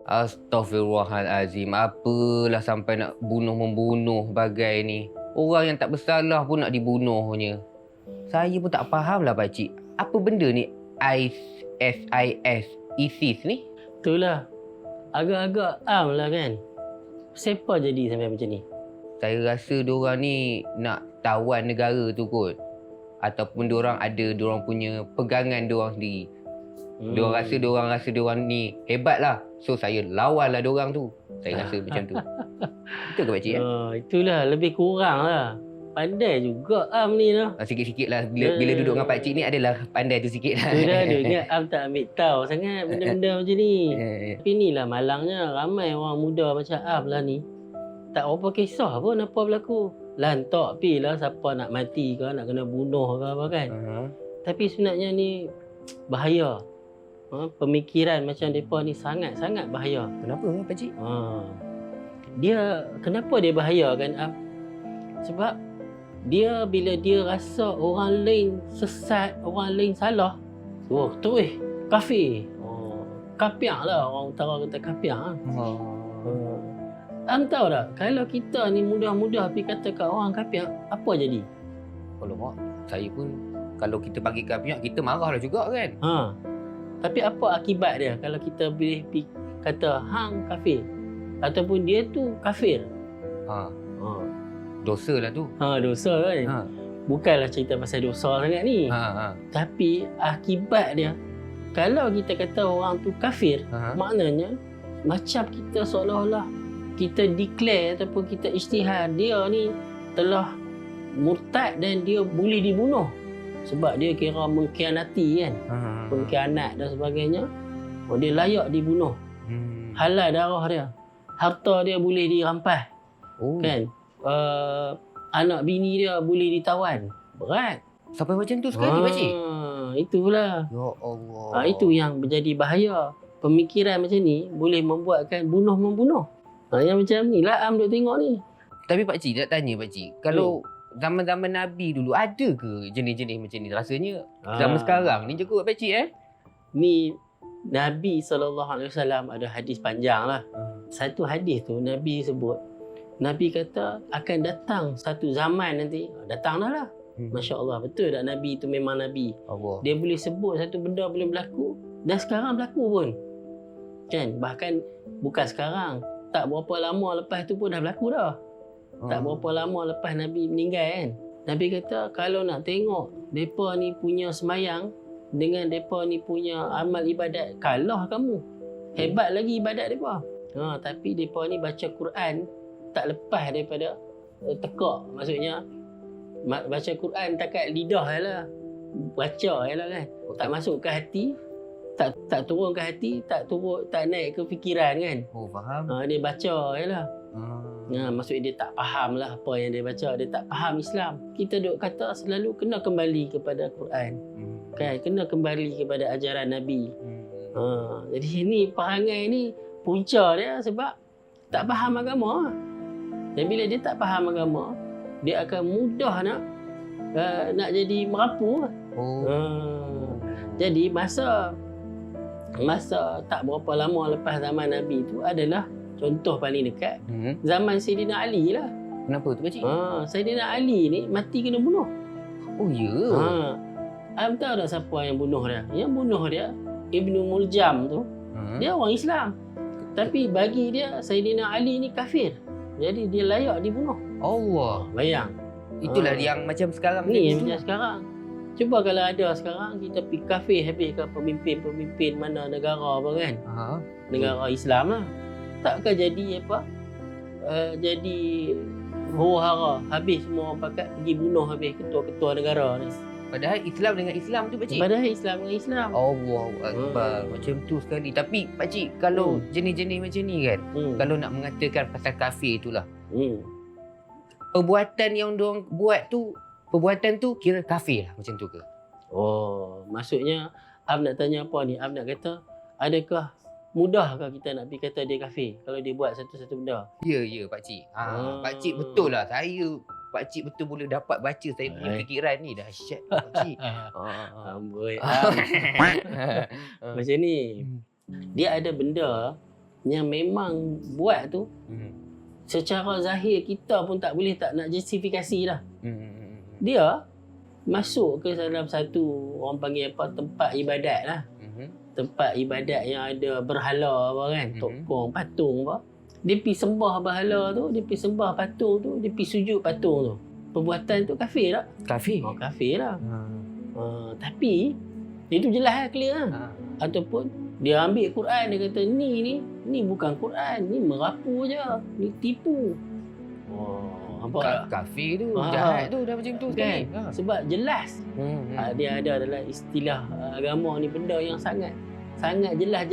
Astaghfirullahalazim. Apalah sampai nak bunuh-membunuh bagai ni. Orang yang tak bersalah pun nak dibunuhnya. Saya pun tak faham lah pakcik. Apa benda ni ISIS ni? Itulah. Agak-agak lah kan. Siapa jadi sampai macam ni? Saya rasa diorang ni nak tawan negara tu kot. Ataupun diorang ada diorang punya pegangan diorang sendiri. Diorang rasa diorang ni hebat lah. So saya lawan lah diorang tu. Saya rasa macam tu. Betul ke pakcik? Itulah lebih kurang lah. Pandai juga Am ni lah. Sikit-sikit lah. Bila duduk dengan pakcik ni adalah pandai tu sikit lah. Sudah ada ingat Am tak ambil tahu sangat benda-benda macam ni. Tapi inilah malangnya. Ramai orang muda macam Am lah ni. Tak apa kisah pun apa berlaku. Lantak pi lah siapa nak mati ke, nak kena bunuh ke apa kan. Tapi sebenarnya ni bahaya. Pemikiran macam mereka ni sangat-sangat bahaya. Kenapa pakcik? Kenapa dia bahaya kan Am? Sebab dia bila dia rasa orang lain sesat, orang lain salah, terus kafir. Kafir lah, orang utara kata kafir. Am tahu tak, kalau kita ni mudah-mudah pergi kata kat orang kafir, apa jadi? Kalau mak, saya pun kalau kita panggil kafir, kita marah lah juga kan. Tapi apa akibat dia kalau kita boleh pergi kata hang kafir ataupun dia tu kafir? Dosa lah tu. Dosa kan. Bukanlah cerita pasal dosa sangat ni. Tapi akibat dia, kalau kita kata orang tu kafir, maknanya macam kita seolah-olah kita declare ataupun kita ijtihad dia ni telah murtad dan dia boleh dibunuh. Sebab dia kira mengkhianati kan. Pengkhianat dan sebagainya. Dia layak dibunuh. Halal darah dia. Harta dia boleh dirampas. Kan? Anak bini dia boleh ditawan. Berat. Sampai macam tu sekali pakcik? Itulah. Ya Allah. Itu yang menjadi bahaya. Pemikiran macam ni boleh membuatkan bunuh-membunuh. Yang macam ni lah Am duk tengok ni. Tapi pakcik nak tanya pakcik. Kalau zaman-zaman Nabi dulu ada ke jenis-jenis macam ni? Rasanya zaman sekarang ni je kot pakcik Ni Nabi SAW ada hadis panjang lah. Satu hadis tu Nabi sebut. Nabi kata akan datang satu zaman nanti. Datang dah lah. Masya Allah, betul tak Nabi tu memang Nabi? Allah. Dia boleh sebut satu benda boleh berlaku. Dan sekarang berlaku pun. Kan? Bahkan bukan sekarang. Tak berapa lama lepas tu pun dah berlaku dah. Tak berapa lama lepas Nabi meninggal kan. Nabi kata kalau nak tengok mereka ni punya semayang dengan mereka ni punya amal ibadat, kalah kamu. Hebat lagi ibadat mereka. Tapi mereka ni baca Quran tak lepas daripada tekak. Maksudnya baca Quran takat lidah je lah. Baca je lah kan. Tak masuk ke hati. Tak turun ke hati, tak naik ke fikiran kan. Faham. Dia baca je lah. Maksudnya dia tak faham lah apa yang dia baca. Dia tak faham Islam. Kita duk kata selalu kena kembali kepada Quran. Kan? Kena kembali kepada ajaran Nabi. Jadi ini perangai ni punca dia sebab tak faham agama. Dan bila dia tak faham agama, dia akan mudah nak jadi merapu. Jadi masa tak berapa lama lepas zaman Nabi tu adalah contoh paling dekat zaman Sayyidina Ali lah. Kenapa tu pakcik? Sayyidina Ali ni mati kena bunuh. Oh ya. Am tahu tak siapa yang bunuh dia? Yang bunuh dia Ibnu Muljam tu. Dia orang Islam. Tapi bagi dia Sayyidina Ali ni kafir. Jadi dia layak dibunuh. Allah. Bayang. Itulah yang macam sekarang ni. Macam sekarang. Cuba kalau ada sekarang kita pergi kafe habis ke pemimpin-pemimpin mana negara apa kan? Negara Islam lah. Takkan jadi apa? Jadi huru-hara. Habis semua orang pakat pergi bunuh habis ketua-ketua negara ni. Padahal Islam dengan Islam tu pakcik. Padahal Islam dengan Islam. Allahu Akbar. Macam tu sekali. Tapi pakcik kalau jenis-jenis macam ni kan, kalau nak mengatakan pasal kafir itulah. Perbuatan yang diorang buat tu, perbuatan tu kira kafir lah macam tu ke? Maksudnya Am nak tanya apa ni? Am nak kata adakah mudahkah kita nak pergi kata dia kafir kalau dia buat satu-satu benda? Ya pakcik. Pakcik betul lah. Pakcik betul boleh dapat baca saya punya fikiran ni. Dahsyat pakcik. Amboi. Macam ni. Dia ada benda yang memang buat tu secara zahir kita pun tak boleh tak nak justifikasi dah. Dia masuk ke dalam satu, orang panggil apa, tempat ibadat lah. Tempat ibadat yang ada berhala apa kan, tokong, patung apa. Dia pergi sembah berhala tu, dia pergi sembah patung tu, dia pergi sujud patung tu. Perbuatan tu kafir tak? Kafir. Oh, kafir lah. Tapi itu jelas lah, clear lah. Ataupun dia ambil Quran, dia kata ni bukan Quran, ni merapu je, ni tipu. Nampak tak? Kafir tu, jahat tu dah macam tu Kan? sekali. Sebab jelas dia ada dalam istilah agama ni benda yang sangat jelas,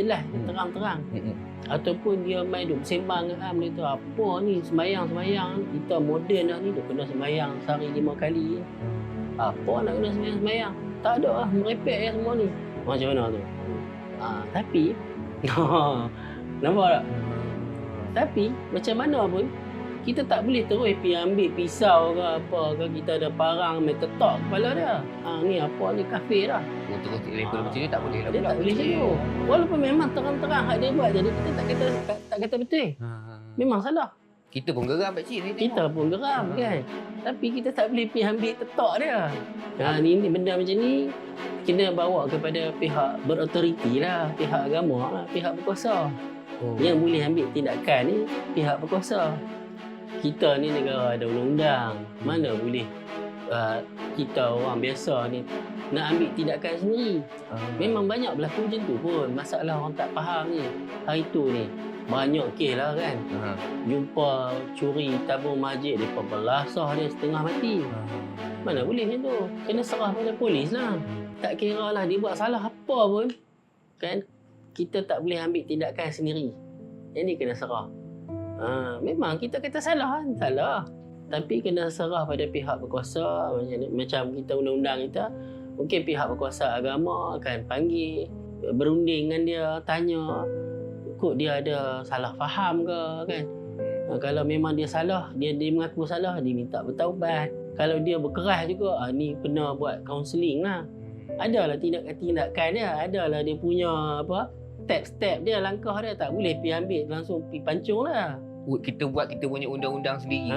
terang-terang. Ataupun dia main duk sembang dengan dia tu, apa ni sembahyang kita moden dah ni, dia kena sembahyang sehari 5 kali. Apa nak kena sembahyang? Tak ada lah, merepek je semua ni. Macam mana tu? Tapi nampak tak? Tapi macam mana pun kita tak boleh terus pergi ambil pisau ke apa ke, kita ada parang main tetak kepala dia. Ni apa ni, kafir dah. Terus label macam ni tak boleh lah. Dia tak boleh macam tu. Walaupun memang terang-terang hak dia buat, jadi kita tak kata betul. Memang salah. Kita pun geram pakcik ni tengok. Kita pun geram kan. Tapi kita tak boleh pergi ambil tetak dia. Ni benda macam ni kena bawa kepada pihak berautoriti lah, pihak agama lah, pihak berkuasa. Yang boleh ambil tindakan ni pihak berkuasa. Kita ni negara ada undang-undang. Mana boleh kita orang biasa ni nak ambil tindakan sendiri. Memang banyak berlaku macam tu pun. Masalah orang tak faham ni. Hari tu ni banyak kes lah kan. Jumpa curi tabung masjid, mereka belasah dia setengah mati. Mana boleh macam tu. Kena serah pada polis lah. Tak kira lah dia buat salah apa pun kan, kita tak boleh ambil tindakan sendiri. Yang ni kena serah. Memang kita kata salah kan, salah. Tapi kena serah pada pihak berkuasa. Macam kita undang-undang kita, mungkin pihak berkuasa agama akan panggil, berunding dengan dia, tanya kok dia ada salah faham ke kan. Kalau memang dia salah, dia mengaku salah, dia minta bertaubat. Kalau dia berkeras juga, ni pernah buat kaunseling lah. Adalah tindakan dia, adalah dia punya apa, step-step dia, langkah dia. Tak boleh pergi ambil langsung pergi pancung lah. Kita buat kita punya undang-undang sendiri.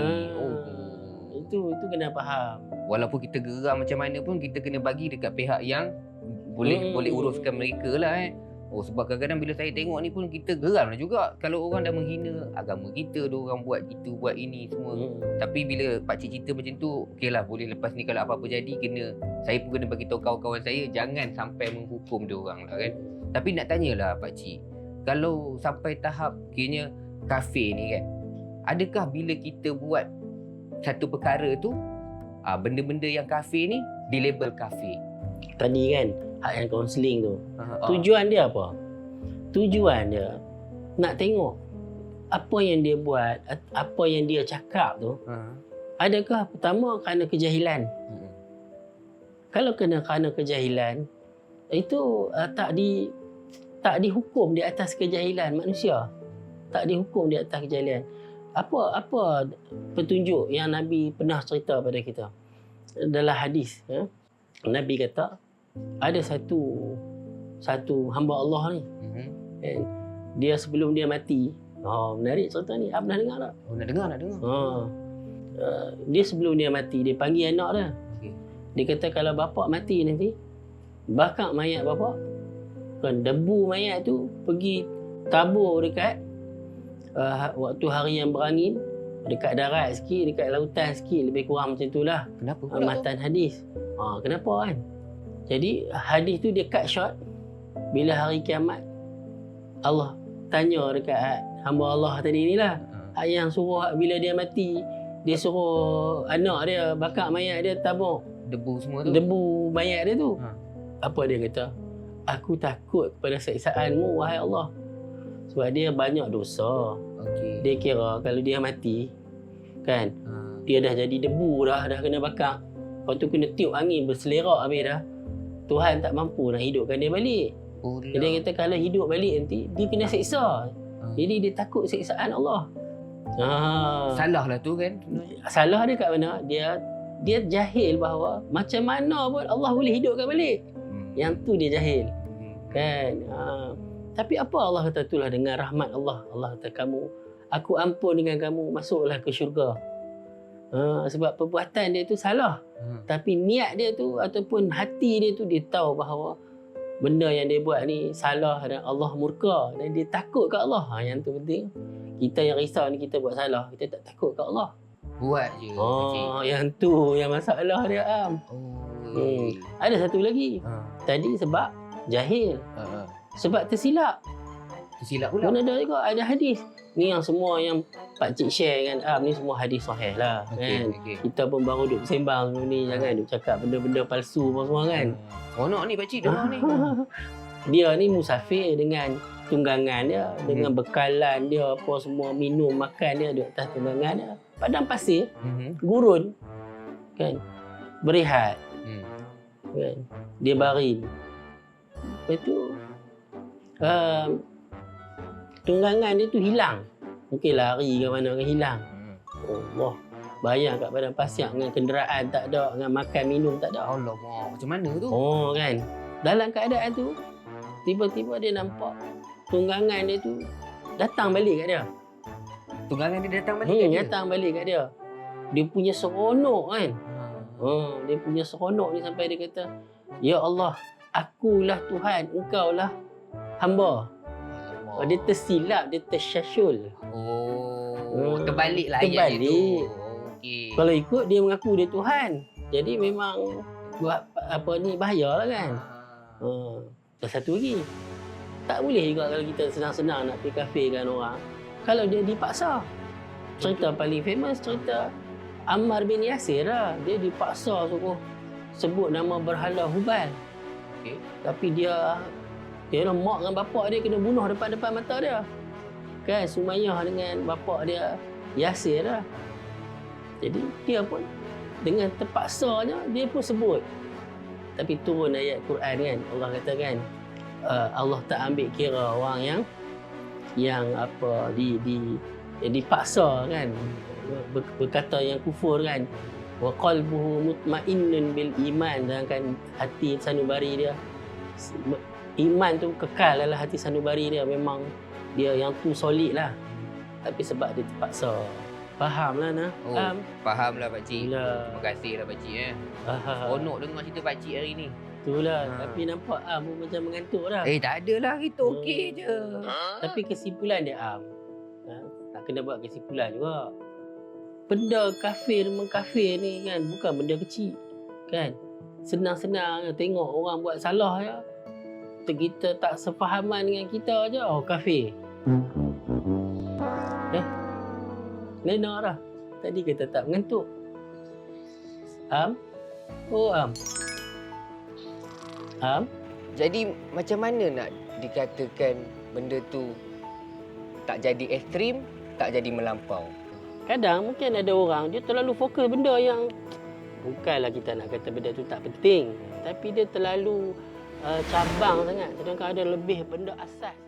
Itu kena faham. Walaupun kita geram macam mana pun, kita kena bagi dekat pihak yang boleh uruskan mereka lah sebab kadang-kadang bila saya tengok ni pun kita geram lah juga. Kalau orang dah menghina agama kita, diorang buat itu, buat ini semua. Tapi bila pakcik cerita macam tu, okeylah, boleh lepas ni kalau apa-apa jadi, saya pun kena bagi tahu kawan-kawan saya jangan sampai menghukum diorang lah kan. Tapi nak tanyalah pakcik, kalau sampai tahap kiranya kafir ni kan, adakah bila kita buat satu perkara tu, benda-benda yang kafir ni dilabel kafir? Tadi kan hak yang kaunseling tu, tujuan dia apa? Tujuan dia nak tengok apa yang dia buat, apa yang dia cakap tu, adakah pertama kerana kejahilan. Kalau kerana kejahilan, itu tak dihukum di atas kejahilan manusia. Tak dihukum di atas kejahilan. Apa petunjuk yang Nabi pernah cerita pada kita dalam hadis, Nabi kata ada satu hamba Allah ni, dia sebelum dia mati, menarik cerita ni, pernah dengar tak? Nak dengar. Dia sebelum dia mati, dia panggil anak dia. Dia kata kalau bapak mati nanti, bakar mayat bapak, kan debu mayat tu pergi tabur dekat waktu hari yang berangin, dekat darat sikit, dekat lautan sikit, lebih kurang macam itulah. Kenapa? Matan hadis. Kenapa kan? Jadi hadis tu dia cut short. Bila hari kiamat, Allah tanya dekat hamba Allah tadi ni lah, yang suruh bila dia mati, dia suruh anak dia bakar mayat dia, tabur debu semua tu, debu mayat dia tu. Apa dia kata? Aku takut kepada siksaanmu wahai Allah, sebab dia banyak dosa. Dia kira kalau dia mati kan, dia dah jadi debu dah kena bakar. Lepas tu kena tiup angin berselerak habis dah. Tuhan tak mampu nak hidupkan dia balik. Jadi dia kata kalau hidup balik nanti dia kena seksa. Jadi dia takut seksaan Allah. Salah lah tu kan. Salah dia kat mana? Dia jahil bahawa macam mana pun Allah boleh hidupkan balik. Yang tu dia jahil. Kan? Tapi apa Allah kata itulah dengan rahmat Allah. Allah kata aku ampun dengan kamu, masuklah ke syurga. Sebab perbuatan dia tu salah. Tapi niat dia tu ataupun hati dia tu, dia tahu bahawa benda yang dia buat ni salah dan Allah murka dan dia takut ke Allah. Yang tu penting. Kita yang risau ni kita buat salah, kita tak takut ke Allah. Buat je. Yang tu yang masalah dia, Am. Ada satu lagi. Tadi sebab jahil. Sebab tersilap. Tersilap pula. Pun ada juga, ada hadis. Ni yang semua yang pakcik share dengan Am ni semua hadis sahih lah. Kan? Kita pun baru duk sembang sebelum ni. Jangan duk cakap benda-benda palsu apa semua kan. Seronok ni pakcik dengar ni. Dia ni musafir dengan tunggangan dia, dengan bekalan dia, apa semua, minum, makan dia di atas tunggangan dia. Padang pasir, gurun, kan, berehat, kan, dia baring. Lepas tu, tunggangan dia tu hilang. Mungkin lari ke mana ke hilang. Allah, bayang kat padang pasir dengan kenderaan tak ada, dengan makan minum tak ada. Alamak, macam mana tu? Kan. Dalam keadaan tu, tiba-tiba dia nampak tunggangan dia tu datang balik kat dia. Tunggangan dia datang balik kat dia? Datang balik kat dia. Dia punya seronok kan. Dia punya seronok ni sampai dia kata, Ya Allah, akulah Tuhan, engkaulah hamba. Dia tersilap, dia tersyasyul. Terbalik lah ayat dia tu. Okay. Kalau ikut, dia mengaku dia Tuhan. Jadi memang buat apa ni, bahayalah kan. Satu lagi, tak boleh juga kalau kita senang-senang nak pergi kafirkan orang kalau dia dipaksa. Cerita paling famous, cerita Ammar bin Yasir lah. Dia dipaksa suruh sebut nama berhala Hubal. Tapi dia mak dengan bapak dia kena bunuh depan-depan mata dia. Kan, Sumayyah dengan bapak dia Yasir lah. Jadi dia pun dengan terpaksanya dia pun sebut. Tapi turun ayat Quran kan, Allah kata kan, Allah tak ambil kira orang yang apa dipaksa kan, berkata yang kufur kan. Wa qalbuhu mutmainnun bil iman, sedangkan hati sanubari dia, iman tu kekal dalam hati sanubari dia, memang dia yang tu solid lah. Tapi sebab dia terpaksa. Faham lah nah. Faham lah pakcik. Terima kasih lah pakcik. Seronok dengar cerita pakcik hari ni. Itulah. Tapi nampak Am pun macam mengantuk dah. Tak adalah, kita okey je. Tapi kesimpulan dia Am, tak kena buat kesimpulan juga. Benda kafir mengkafir ni kan bukan benda kecil. Kan? Senang-senang tengok orang buat salah je, kita tak sefahaman dengan kita je, kafir. Lena dah. Tadi kita tak mengantuk. Am? Am? Jadi macam mana nak dikatakan benda tu tak jadi ekstrim, tak jadi melampau? Kadang mungkin ada orang dia terlalu fokus benda yang bukanlah kita nak kata benda tu tak penting, tapi dia terlalu cabang sangat. Sedangkan ada lebih benda asas.